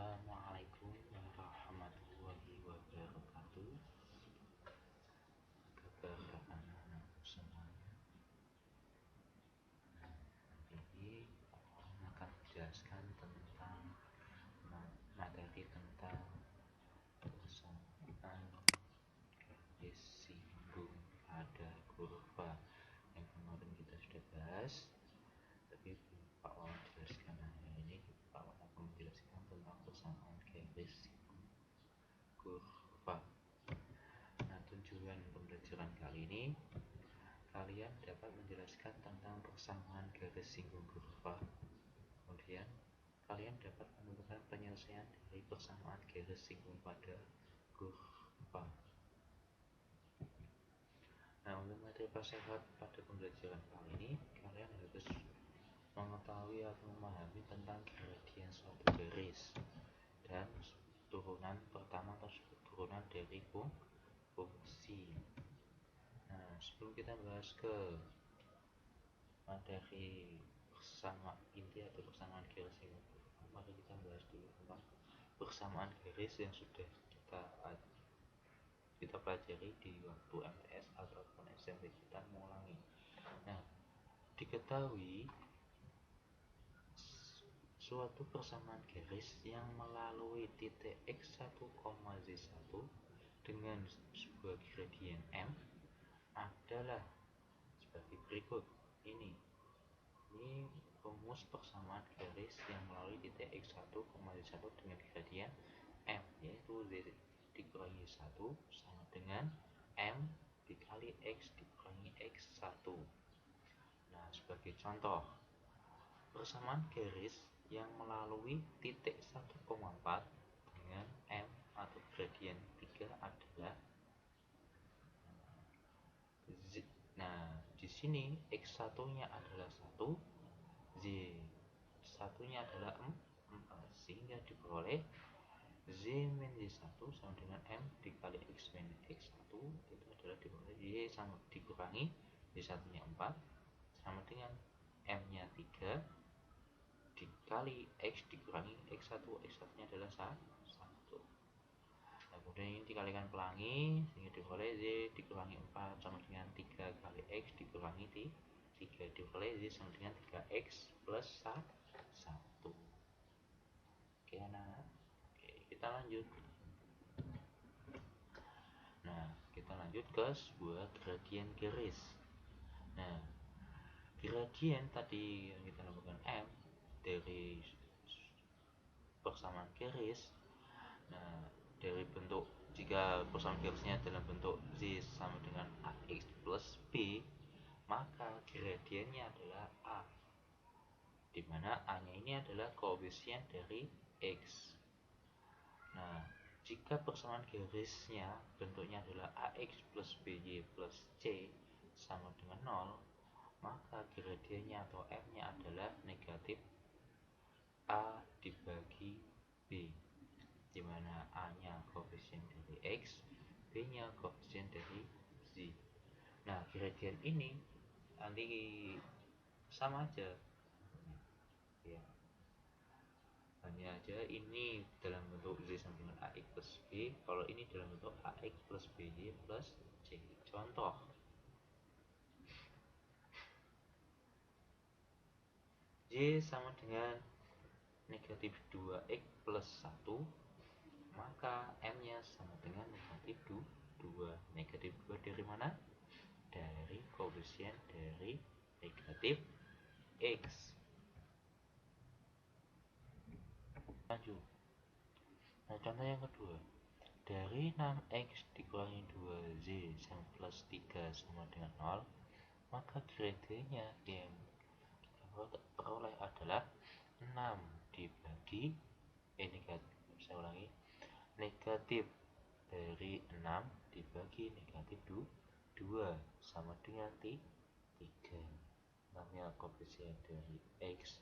Assalamualaikum warahmatullahi wabarakatuh. Kabar anak-anak semuanya. Hari ini akan menjelaskan tentang materi tentang persamaan garis singgung pada kurva yang kemarin kita sudah bahas. Tapi Pak Wawan jelaskan hari ini. Pak Wawan akan menjelaskan tentang persamaan garis singgung kurva. Nah, tujuan pembelajaran kali ini kalian dapat menjelaskan tentang persamaan garis singgung kurva. Kemudian kalian dapat menentukan penyelesaian dari persamaan garis singgung pada kurva. Nah, untuk materi prasehat pada pembelajaran kali ini kalian harus mengetahui atau memahami tentang gradien suatu garis dan turunan pertama tersebut turunan dari fungsi. Nah, sebelum kita bahas ke materi persamaan inti atau persamaan garis singgung kurva, mari kita bahas dulu tentang persamaan garis yang sudah kita pelajari di waktu MTS ataupun SMP kita mengulangi. Nah, diketahui suatu persamaan garis yang melalui titik x1, z1 dengan sebuah gradien m adalah sebagai berikut. Ini rumus persamaan garis yang melalui titik x1, z1 dengan gradien m, yaitu z dikurangi 1 sama dengan m dikali x dikurangi x1. Nah, sebagai contoh, persamaan garis yang melalui titik 1,4 dengan m atau gradien 3 adalah z. Nah, di sini x1-nya adalah 1, z1-nya adalah 4, sehingga diperoleh z min z1 sama dengan m dikali x min x1, itu adalah diperoleh z sama dikurangi z1-nya 4 sama dengan m-nya 3 dikali x dikurangi x1, x1-nya adalah 1. Nah, kemudian ini dikalikan pelangi sehingga diperoleh z dikurangi 4 sama dengan 3 kali x dikurangi 3 diperoleh z sama dengan 3x plus 1. Oke anak, kita lanjut. Nah, kita lanjut ke sebuah gradien garis. Nah, gradien tadi yang kita lakukan m dari persamaan garis. Nah, dari bentuk, jika persamaan garisnya dalam bentuk z sama dengan ax plus b, maka gradiennya adalah a, dimana a nya ini adalah koefisien dari x. Nah, jika persamaan garisnya bentuknya adalah ax plus by plus c sama dengan 0, maka gradiennya atau m nya adalah negatif a dibagi b, dimana a nya koefisien dari x, b nya koefisien dari z. Nah, gradien ini nanti sama aja ya, hanya aja ini dalam bentuk z sama dengan ax plus b, kalau ini dalam bentuk ax plus by plus c. Contoh, z sama dengan negatif 2x plus 1, maka m nya sama dengan negatif 2. Negatif 2 dari mana? Dari koefisien dari negatif x. Lanjut. Nah, contoh yang kedua, dari 6x dikurangi 2z sama plus 3 sama dengan 0, maka gradiennya yang kita peroleh adalah 6 dibagi saya ulangi, negatif dari 6 dibagi negatif 2 sama dengan 3. Namanya koefisien dari x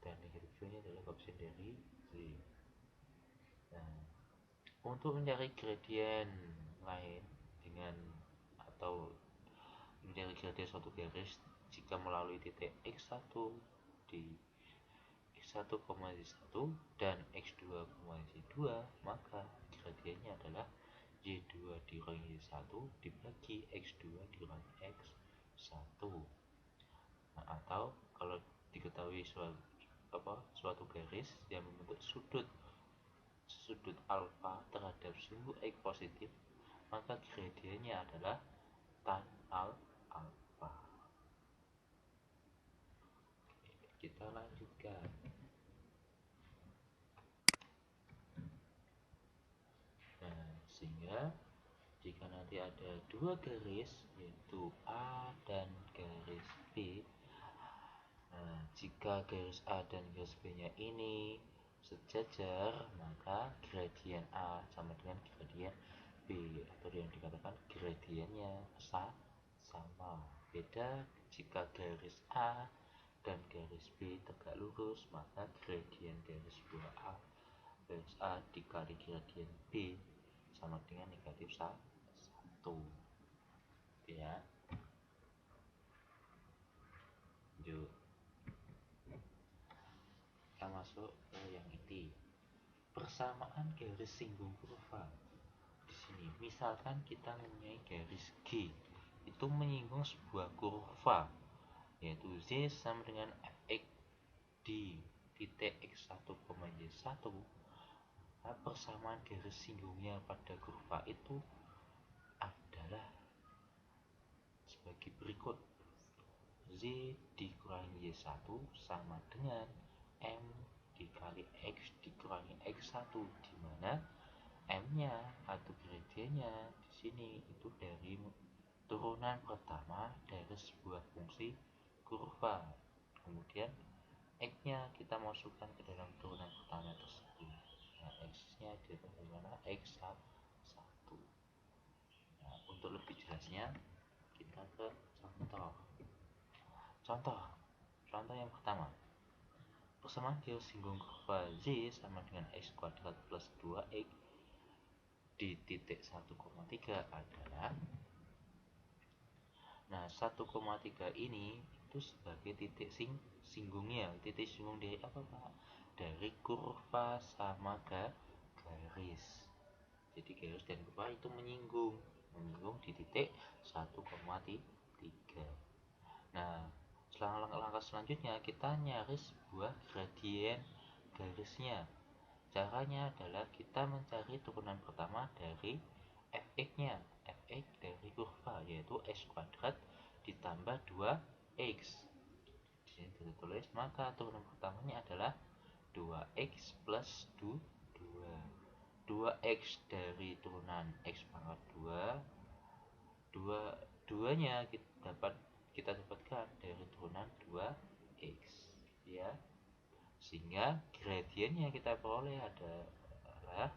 dan negatif 2 nya adalah koefisien dari z. Nah, untuk mencari gradien lain dengan atau mencari gradien suatu garis jika melalui titik x1 di X1,Y1 dan X2,Y2, maka gradiennya adalah Y2 dikurangi Y1 dibagi X2 dikurangi X1. Nah, atau kalau diketahui suatu garis yang membentuk sudut alfa terhadap sumbu X positif, maka gradiennya adalah tan alfa. Kita lanjutkan. Nah, sehingga jika nanti ada dua garis, yaitu A dan garis B, nah, jika garis A dan garis B nya ini sejajar, maka gradien A sama dengan gradien B, atau yang dikatakan gradiennya sama. Beda jika garis A dan garis B tegak lurus, maka gradien garis garis A dikali gradien B sama dengan negatif 1. Ya. Lanjut. Kita masuk ke yang inti. Persamaan garis singgung kurva. Di sini misalkan kita mempunyai garis G itu menyinggung sebuah kurva, yaitu Z sama dengan fx di titik x1, y1. Nah, persamaan garis singgungnya pada kurva itu adalah sebagai berikut: Z dikurangi Y1 sama dengan M dikali X dikurangi X1, di mana M-nya atau gradiennya di sini itu dari turunan pertama dari sebuah fungsi kurva. Kemudian X-nya kita masukkan ke dalam turunan pertama tersebut. Nah, X-nya dari mana? X1. Nah, untuk lebih jelasnya kita ke contoh yang pertama. Persamaan garis singgung kurva Z sama dengan X kuadrat plus 2X di titik 1,3 adalah, nah 1,3 ini itu sebagai titik singgungnya. Titik singgung dari apa, Pak? Dari kurva sama garis. Jadi garis dan kurva itu menyinggung di titik 1,3. Nah, langkah selanjutnya kita nyari sebuah gradien garisnya. Caranya adalah kita mencari turunan pertama dari fx-nya. Fx dari kurva yaitu x kuadrat ditambah 2x. Di sini ditulis, maka turunan pertamanya adalah 2x plus 2. 2x dari turunan x pangkat 2. 2-nya kita dapatkan dari turunan 2x, ya. Sehingga gradiennya kita peroleh adalah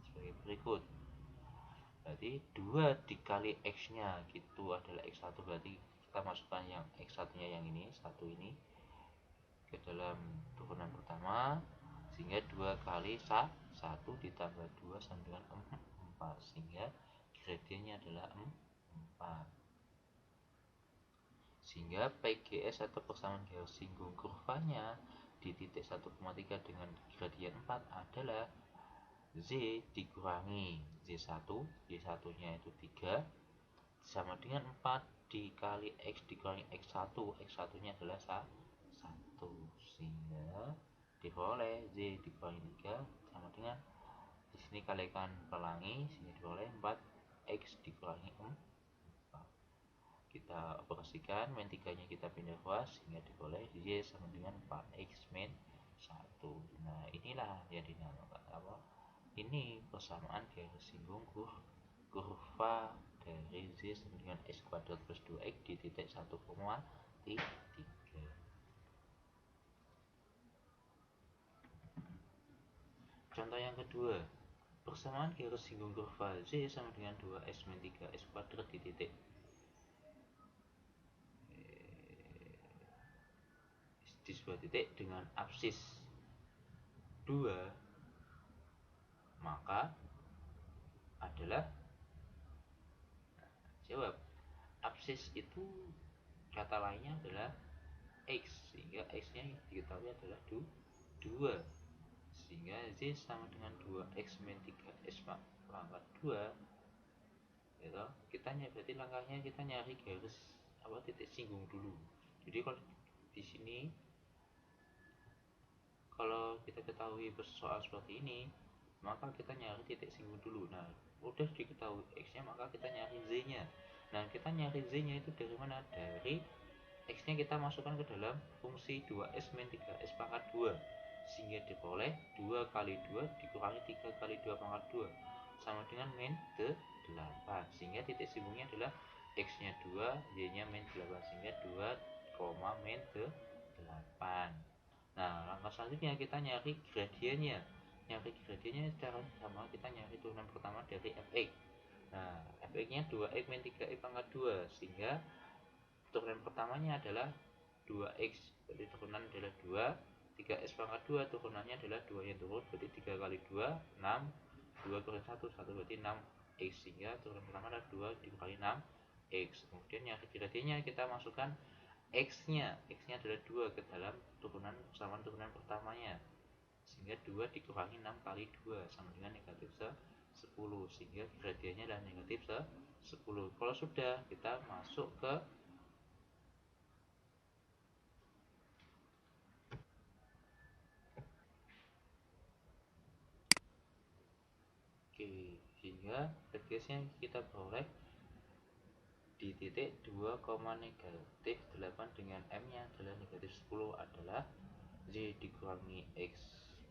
sebagai berikut. Berarti 2 dikali x-nya itu adalah x1, berarti kita masukkan yang x1-nya yang ini, 1 ini ke dalam turunan pertama, sehingga 2 kali 1 ditambah 2 sama dengan 4, sehingga gradiennya adalah 4. Sehingga PGS atau persamaan garis singgung kurvanya di titik 1,3 dengan gradien 4 adalah Z dikurangi Z1, Y1 nya itu 3 sama dengan 4 dikali X dikurangi X1, X1 nya adalah 1, sehingga diperoleh Z dikurangi 3 sama dengan, di sini kalikan pelangi, sehingga diperoleh 4X dikurangi 4. Kita operasikan, min 3 nya kita pindah ruas, sehingga diperoleh Y sama dengan 4X min 1. Nah, inilah yang dinamakan apa? Ini persamaan garis singgung kurva dari Z sama dengan X kuadrat plus 2X di titik 1,3. Contoh yang kedua, persamaan garis singgung kurva Z sama dengan 2x min 3x kuadrat di titik di sebuah titik dengan absis 2, maka adalah, jawab. Absis itu kata lainnya adalah X, sehingga X nya diketahui adalah 2. 2, sehingga Z sama dengan 2x min 3x pangkat 2 gitu. Berarti langkahnya kita nyari garis titik singgung dulu. Jadi kalau di sini kalau kita ketahui soal seperti ini, maka kita nyari titik singgung dulu. Nah, udah diketahui x-nya, maka kita nyari z-nya. Nah, kita nyari z-nya itu dari mana? Dari x-nya kita masukkan ke dalam fungsi 2x min 3x pangkat 2, sehingga diperoleh 2 kali 2 dikurangi 3 kali 2 pangkat 2 sama dengan min 8, sehingga titik singgungnya adalah x-nya 2, y-nya min 8, sehingga 2, min 8. Nah, langkah selanjutnya kita nyari gradiennya. Secara sama kita nyari turunan pertama dari fx. Nah, fx-nya 2x min 3x pangkat 2, sehingga turunan pertamanya adalah 2x, berarti turunan adalah 2, 3x pangkat 2 turunannya adalah 2 yang turun, berarti 3 kali 2, 6, 2 kurang 1, 1 berarti 6x, sehingga turunan pertama adalah 2 dikali 6x. Kemudian nyari gradiennya, kita masukkan x-nya adalah 2 ke dalam persamaan turunan pertamanya, sehingga 2 dikurangi 6 kali 2 sama dengan negatif 10, sehingga gradiennya adalah negatif 10. Kalau sudah, kita masuk ke sehingga radiusnya kita peroleh di titik 2, negatif 8 dengan m nya adalah negatif 10 adalah z dikurangi x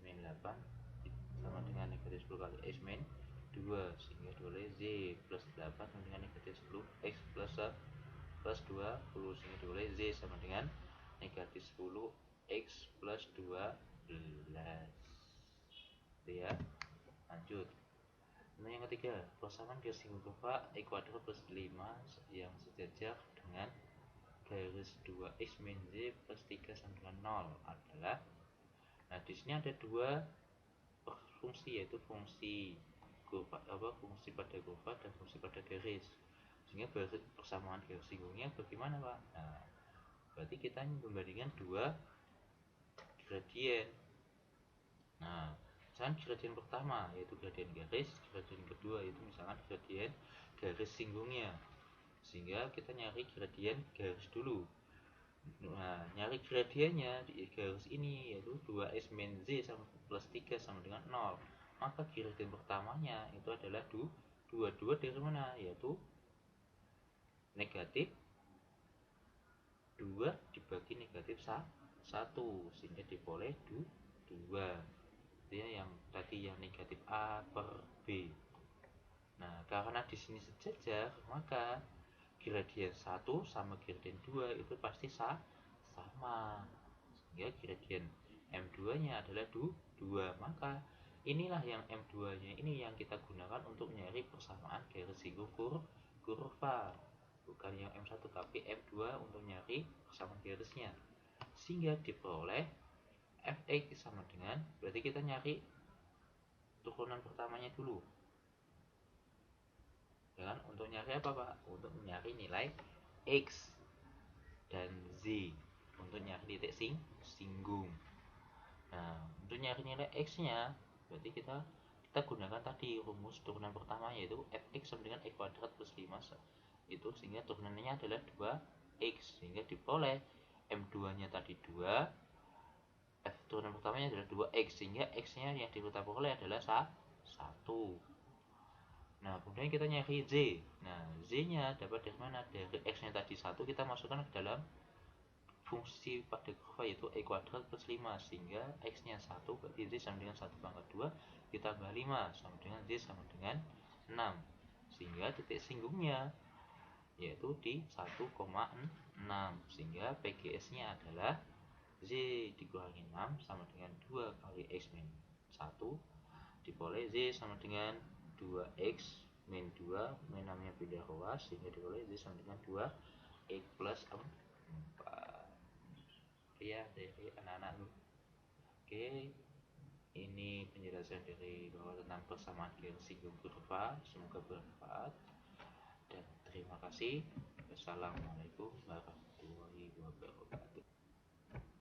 min 8 sama dengan negatif 10 kali x min 2, sehingga dikurangi z plus 8 sama dengan negatif 10 x plus 20, sehingga dikurangi z sama dengan negatif 10 x plus 12. Ya, lanjut. Nah, yang ketiga, persamaan garis singgung kurva e kuadrat plus 5 yang sejajar dengan garis 2x min z plus 3 sama dengan 0 adalah, nah di sini ada dua fungsi, yaitu fungsi kurva fungsi pada kurva dan fungsi pada garis. Sehingga persamaan garis singgungnya bagaimana, Pak? Nah, berarti kita membandingkan dua gradien. Nah, misalkan gradien pertama yaitu gradien garis, gradien kedua yaitu misalkan gradien garis singgungnya, sehingga kita nyari gradien garis dulu. Nah, nyari gradiennya di garis ini yaitu 2x min z sama plus 3 sama dengan 0, maka gradien pertamanya itu adalah 2 dari mana? Yaitu negatif 2 dibagi negatif 1, sehingga diperoleh 2. Yang tadi yang negatif A per B. Nah, karena di sini sejajar, maka gradien 1 sama gradien 2 itu pasti sama. Sehingga gradien M2-nya adalah 2. Maka inilah yang M2-nya ini yang kita gunakan untuk mencari persamaan garis singgung kurva. Bukan yang M1 tapi M2 untuk nyari persamaan garisnya. Sehingga diperoleh fx sama dengan, berarti kita nyari turunan pertamanya dulu. Dan untuk nyari apa, Pak? Untuk nyari nilai x dan z, untuk nyari titik singgung. Nah, untuk nyari nilai x-nya, berarti kita gunakan tadi rumus turunan pertama, yaitu fx sama dengan x kuadrat plus 5 itu, sehingga turunannya adalah 2x, sehingga diperoleh m2-nya tadi 2, turunan pertamanya adalah 2x, sehingga x-nya yang kita peroleh adalah 1. Nah, kemudian kita nyari z. Nah, z-nya dapat dari mana? Dari x-nya tadi 1 kita masukkan ke dalam fungsi pada kurva yaitu e kuadrat plus 5, sehingga x-nya 1 berarti z sama dengan 1 pangkat 2 ditambah 5 sama dengan z sama dengan 6, sehingga titik singgungnya yaitu di 1,6, sehingga PGS-nya adalah z dikurangi 6 sama dengan 2 kali x min 1 diperoleh z sama dengan 2x min 2, min namanya pindah ruas, sehingga diperoleh z sama dengan 2x plus 4. Ya, dari anak-anak. Oke, ini penjelasan dari bahwa tentang persamaan garis singgung kurva. Semoga bermanfaat dan terima kasih. Wassalamualaikum warahmatullahi wabarakatuh.